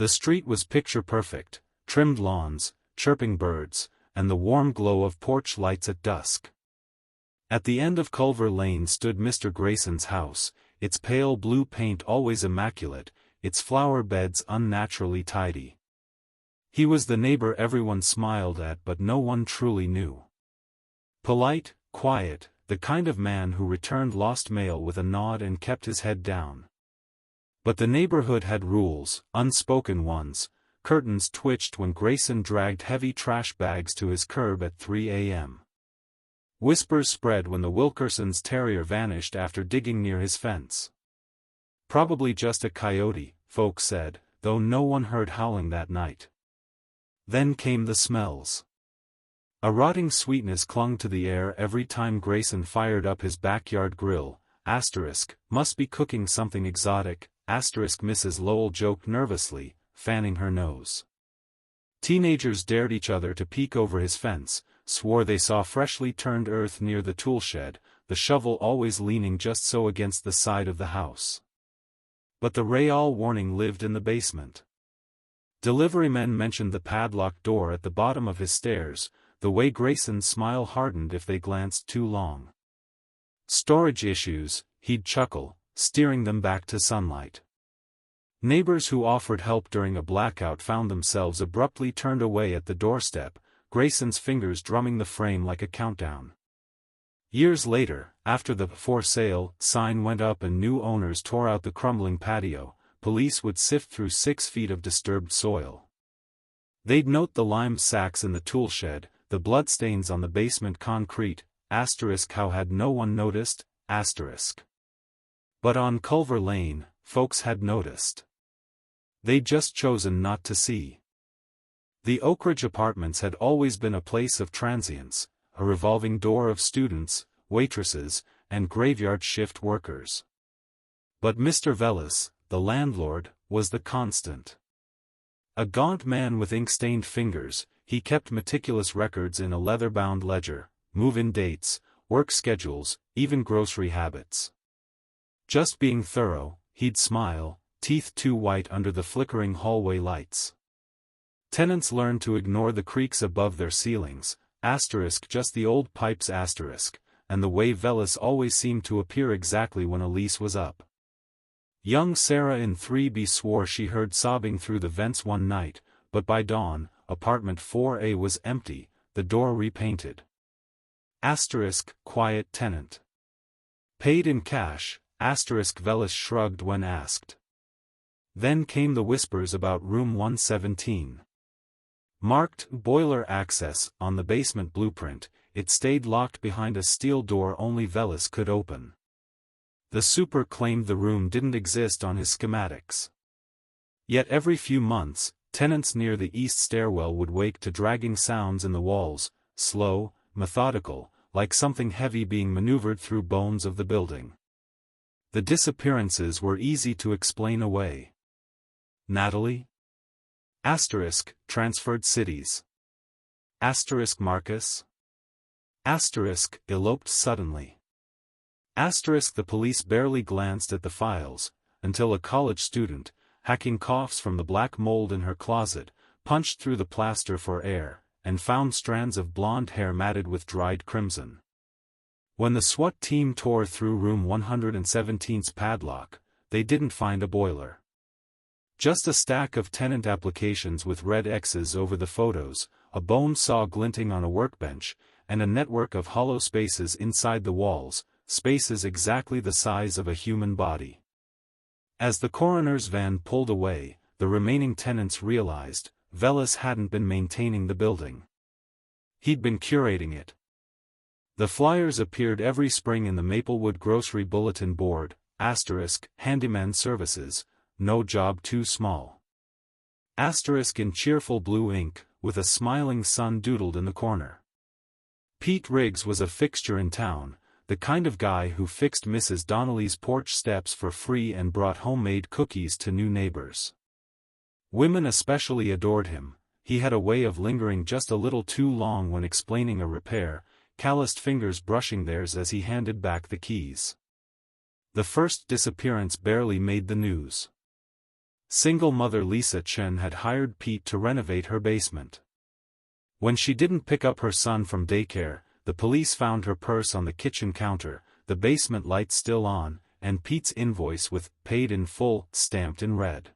The street was picture-perfect, trimmed lawns, chirping birds, and the warm glow of porch lights at dusk. At the end of Culver Lane stood Mr. Grayson's house, its pale blue paint always immaculate, its flower beds unnaturally tidy. He was the neighbor everyone smiled at but no one truly knew. Polite, quiet, the kind of man who returned lost mail with a nod and kept his head down. But the neighborhood had rules, unspoken ones. Curtains twitched when Grayson dragged heavy trash bags to his curb at 3 a.m. Whispers spread when the Wilkerson's terrier vanished after digging near his fence. Probably just a coyote, folks said, though no one heard howling that night. Then came the smells. A rotting sweetness clung to the air every time Grayson fired up his backyard grill. Must be cooking something exotic. Mrs. Lowell joked nervously, fanning her nose. Teenagers dared each other to peek over his fence, swore they saw freshly turned earth near the toolshed, the shovel always leaning just so against the side of the house. But the Rayall warning lived in the basement. Deliverymen mentioned the padlocked door at the bottom of his stairs, the way Grayson's smile hardened if they glanced too long. Storage issues, he'd chuckle, steering them back to sunlight. Neighbors who offered help during a blackout found themselves abruptly turned away at the doorstep, Grayson's fingers drumming the frame like a countdown. Years later, after the "For Sale" sign went up and new owners tore out the crumbling patio, police would sift through 6 feet of disturbed soil. They'd note the lime sacks in the toolshed, the bloodstains on the basement concrete, how had no one noticed, But on Culver Lane, folks had noticed. They'd just chosen not to see. The Oak Ridge Apartments had always been a place of transients, a revolving door of students, waitresses, and graveyard shift workers. But Mr. Velis, the landlord, was the constant. A gaunt man with ink-stained fingers, he kept meticulous records in a leather-bound ledger, move-in dates, work schedules, even grocery habits. Just being thorough, he'd smile, teeth too white under the flickering hallway lights. Tenants learned to ignore the creaks above their ceilings, just the old pipes and the way Velis always seemed to appear exactly when a lease was up. Young Sarah in 3B swore she heard sobbing through the vents one night, but by dawn, apartment 4A was empty, the door repainted. Quiet tenant. Paid in cash, Velis shrugged when asked. Then came the whispers about room 117. Marked "Boiler Access" on the basement blueprint, it stayed locked behind a steel door only Velis could open. The super claimed the room didn't exist on his schematics. Yet every few months, tenants near the east stairwell would wake to dragging sounds in the walls, slow, methodical, like something heavy being maneuvered through bones of the building. The disappearances were easy to explain away. Natalie? Transferred cities. Marcus? Eloped suddenly. The police barely glanced at the files, until a college student, hacking coughs from the black mold in her closet, punched through the plaster for air, and found strands of blonde hair matted with dried crimson. When the SWAT team tore through room 117's padlock, they didn't find a boiler. Just a stack of tenant applications with red X's over the photos, a bone saw glinting on a workbench, and a network of hollow spaces inside the walls, spaces exactly the size of a human body. As the coroner's van pulled away, the remaining tenants realized, Velis hadn't been maintaining the building. He'd been curating it. The flyers appeared every spring in the Maplewood Grocery Bulletin Board, handyman services, no job too small. In cheerful blue ink, with a smiling sun doodled in the corner. Pete Riggs was a fixture in town, the kind of guy who fixed Mrs. Donnelly's porch steps for free and brought homemade cookies to new neighbors. Women especially adored him. He had a way of lingering just a little too long when explaining a repair, calloused fingers brushing theirs as he handed back the keys. The first disappearance barely made the news. Single mother Lisa Chen had hired Pete to renovate her basement. When she didn't pick up her son from daycare, the police found her purse on the kitchen counter, the basement lights still on, and Pete's invoice with "paid in full" stamped in red.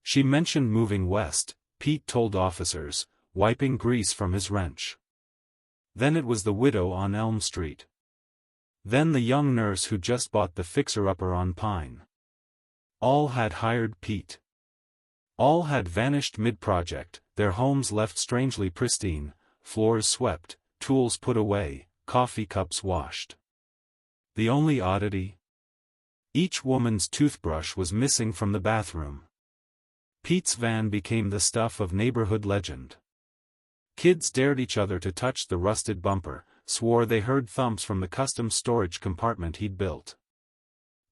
She mentioned moving west, Pete told officers, wiping grease from his wrench. Then it was the widow on Elm Street. Then the young nurse who just bought the fixer-upper on Pine. All had hired Pete. All had vanished mid-project, their homes left strangely pristine, floors swept, tools put away, coffee cups washed. The only oddity? Each woman's toothbrush was missing from the bathroom. Pete's van became the stuff of neighborhood legend. Kids dared each other to touch the rusted bumper, swore they heard thumps from the custom storage compartment he'd built.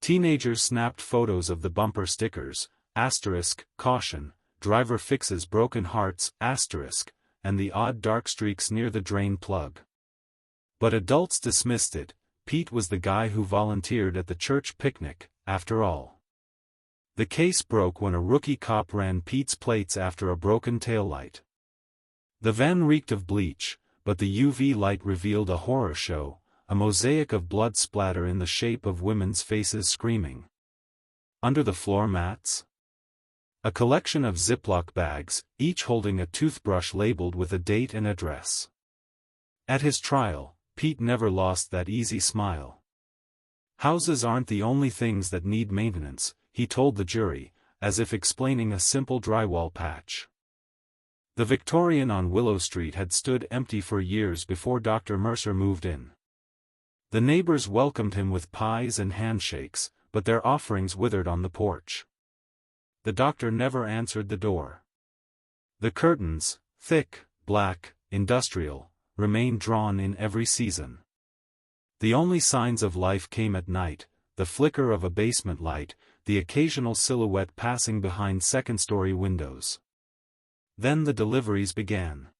Teenagers snapped photos of the bumper stickers, "caution, driver fixes broken hearts," and the odd dark streaks near the drain plug. But adults dismissed it. Pete was the guy who volunteered at the church picnic, after all. The case broke when a rookie cop ran Pete's plates after a broken taillight. The van reeked of bleach, but the UV light revealed a horror show, a mosaic of blood splatter in the shape of women's faces screaming. Under the floor mats? A collection of Ziploc bags, each holding a toothbrush labeled with a date and address. At his trial, Pete never lost that easy smile. "Houses aren't the only things that need maintenance," he told the jury, as if explaining a simple drywall patch. The Victorian on Willow Street had stood empty for years before Dr. Mercer moved in. The neighbors welcomed him with pies and handshakes, but their offerings withered on the porch. The doctor never answered the door. The curtains, thick, black, industrial, remained drawn in every season. The only signs of life came at night, the flicker of a basement light, the occasional silhouette passing behind second-story windows. Then the deliveries began.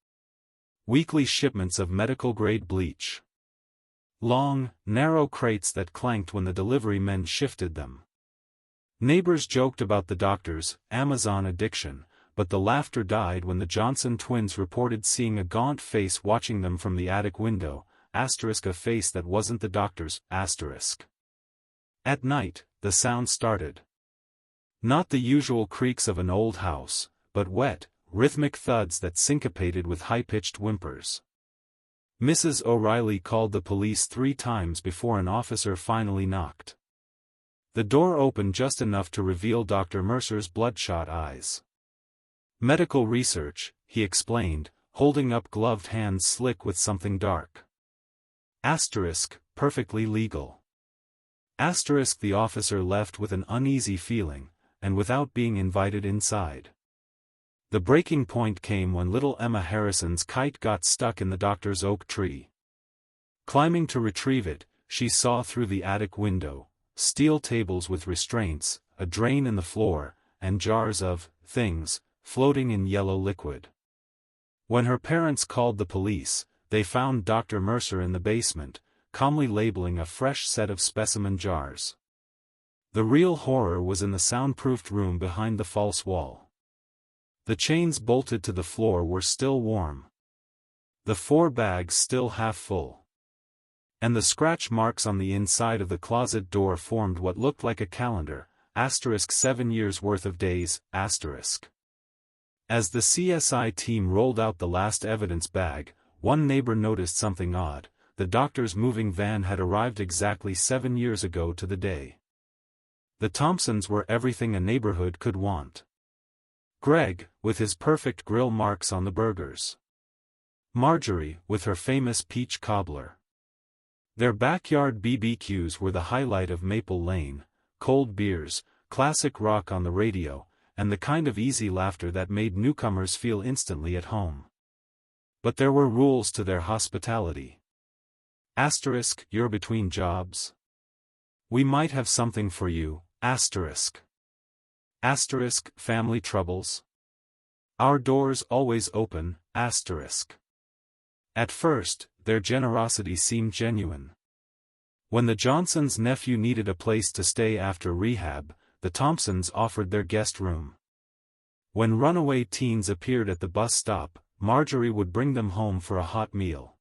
Weekly shipments of medical-grade bleach. Long, narrow crates that clanked when the delivery men shifted them. Neighbors joked about the doctor's Amazon addiction, but the laughter died when the Johnson twins reported seeing a gaunt face watching them from the attic window, a face that wasn't the doctor's, At night, the sound started. Not the usual creaks of an old house, but wet, rhythmic thuds that syncopated with high-pitched whimpers. Mrs. O'Reilly called the police 3 times before an officer finally knocked. The door opened just enough to reveal Dr. Mercer's bloodshot eyes. "Medical research," he explained, holding up gloved hands slick with something dark. Perfectly legal. The officer left with an uneasy feeling, and without being invited inside. The breaking point came when little Emma Harrison's kite got stuck in the doctor's oak tree. Climbing to retrieve it, she saw through the attic window, steel tables with restraints, a drain in the floor, and jars of things floating in yellow liquid. When her parents called the police, they found Dr. Mercer in the basement, calmly labeling a fresh set of specimen jars. The real horror was in the soundproofed room behind the false wall. The chains bolted to the floor were still warm. The 4 bags still half full. And the scratch marks on the inside of the closet door formed what looked like a calendar, 7 years worth of days, As the CSI team rolled out the last evidence bag, one neighbor noticed something odd. The doctor's moving van had arrived exactly 7 years ago to the day. The Thompsons were everything a neighborhood could want. Greg, with his perfect grill marks on the burgers. Marjorie, with her famous peach cobbler. Their backyard BBQs were the highlight of Maple Lane, cold beers, classic rock on the radio, and the kind of easy laughter that made newcomers feel instantly at home. But there were rules to their hospitality. You're between jobs? We might have something for you, family troubles? Our doors always open, At first, their generosity seemed genuine. When the Johnsons' nephew needed a place to stay after rehab, the Thompsons offered their guest room. When runaway teens appeared at the bus stop, Marjorie would bring them home for a hot meal.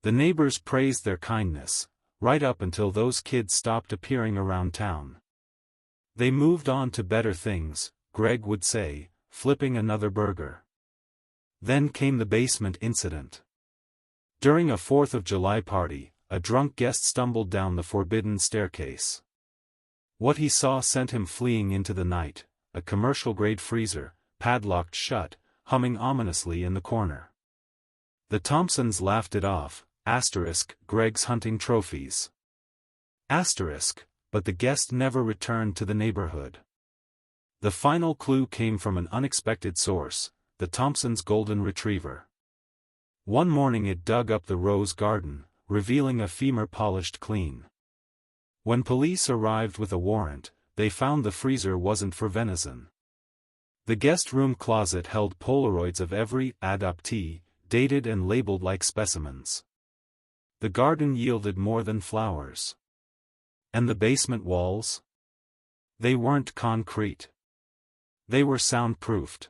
The neighbors praised their kindness, right up until those kids stopped appearing around town. They moved on to better things, Greg would say, flipping another burger. Then came the basement incident. During a 4th of July party, a drunk guest stumbled down the forbidden staircase. What he saw sent him fleeing into the night, a commercial-grade freezer, padlocked shut, humming ominously in the corner. The Thompsons laughed it off, Greg's hunting trophies. But the guest never returned to the neighborhood. The final clue came from an unexpected source, the Thompsons' golden retriever. One morning it dug up the rose garden, revealing a femur polished clean. When police arrived with a warrant, they found the freezer wasn't for venison. The guest room closet held Polaroids of every adoptee, dated and labeled like specimens. The garden yielded more than flowers. And the basement walls? They weren't concrete. They were soundproofed.